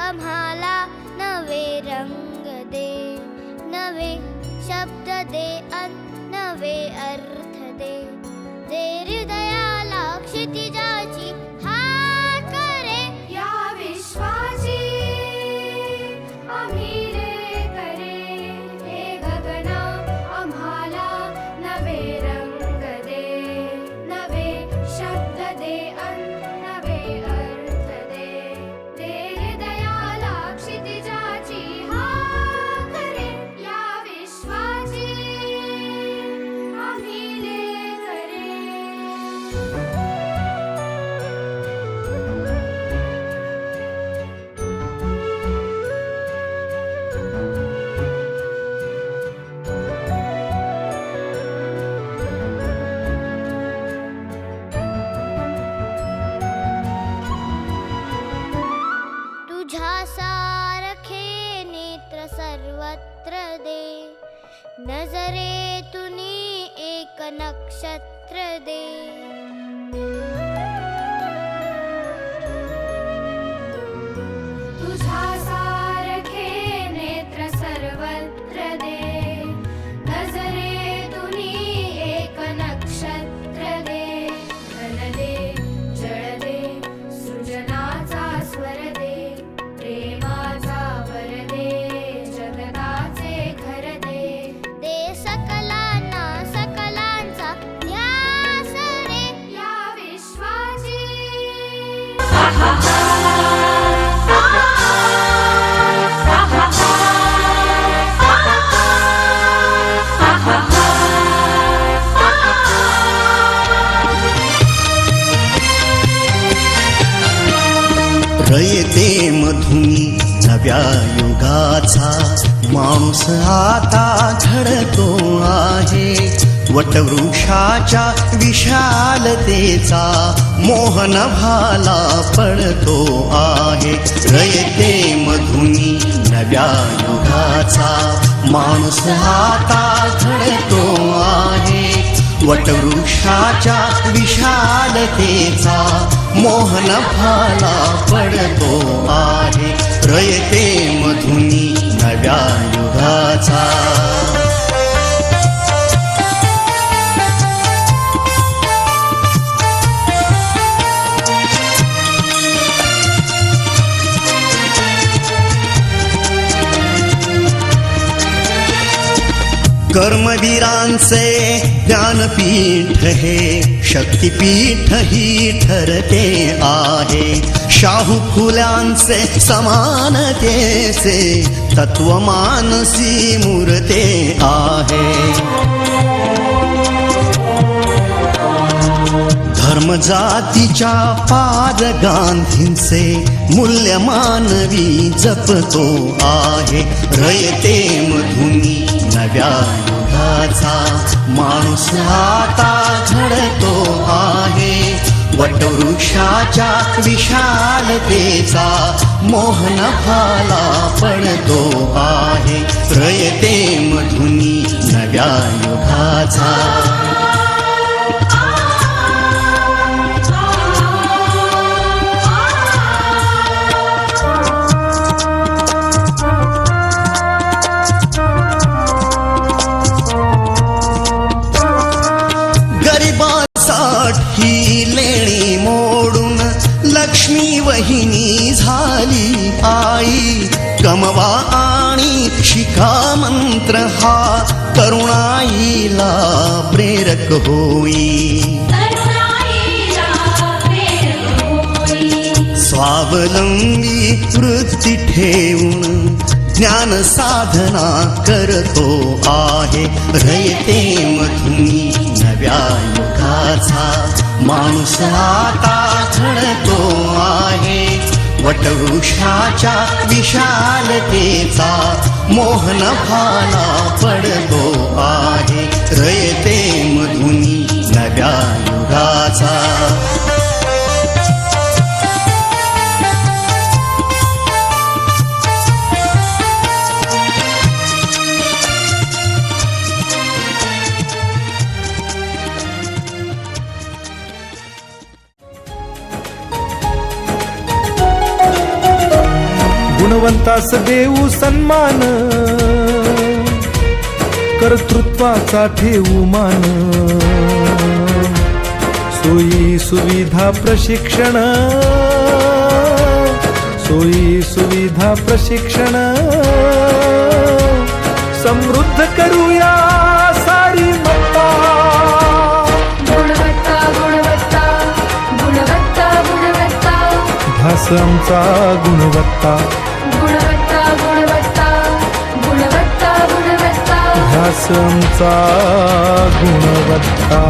आम्हाला नवे रंग दे, नवे शब्द दे नवे अर्थ दे. दे हृदयाला क्षितिजाची हाक रे, या विश्वाची आम्ही रे करे. हे गगना आम्हाला नवे रंग दे, नवे शब्द दे नवे अर्थ दे. दे हृदयाला क्षितिजाची हाक रे, या विश्वाची आम्ही रे करे. तुझ्या सारखे नेत्र सर्वत्र दे, नजरेतुनी एक नक्षत्र दे. तुझ्या सारखे नेत्र सर्वत्र दे, नजरेतुनी एक नक्षत्र दे. धन दे, जळ दे, सृजनाचा स्वर दे, प्रेमाचा वर दे, जगताचे घर दे. दे सकलांना सकलांचा ध्यास रे, या विश्वाची रयते मधुनी नव्या युगाचा माणूस आता घडतो आहे. वटवृक्षाच्या विशालतेचा मोहन भाला पडतो आहे. रयते मधुनी नव्या युगाचा माणूस आता घडतो आहे. वटवृक्षाच्या विशालतेचा मोहन भाला पडतो आहे. रयते मधुनी नव्या युगाचा. कर्मवीरांचे ज्ञानपीठ हे शक्तिपीठ ही ठरते आहे. शाहू फुल्यांचे समानतेचे तत्व मानसी मूर्ते आहे. धर्म जातीच्या पार गांधींचे मूल्य मानवी जपतो आहे. रयते मधुनी नव्या युगाचा माणूस आता घडतो आहे. वटवृक्षाच्या विशालतेचा मोहन भाला पडतो आहे. रयते मधुनी नव्या युगाचा. ही लेणी मोडून लक्ष्मी वहिनी झाली आई. कमवा आणि शिका मंत्र हा तरुणाईला प्रेरक होई. स्वावलंबी वृत्ती ठेवून ज्ञान साधना करतो आहे. रयते मधुनी नव्या युगाचा माणूस आता घडतो आहे. वटवृक्षाच्या विशालतेचा मोहन भाला पडतो आहे. रयते मधुनी नव्या युगाचा. गुणवंतास देऊ सन्मान, कर्तृत्वाचा ठेवू मान. सोयी सुविधा प्रशिक्षण, सोयी सुविधा प्रशिक्षण, समृद्ध करूया सारी मत्ता. गुणवत्ता गुणवत्ता गुणवत्ता गुणवत्ता, ध्यास आमचा गुणवत्ता. गुणवत्ता गुणवत्ता गुणवत्ता गुणवत्ता, ध्यास आमचा गुणवत्ता.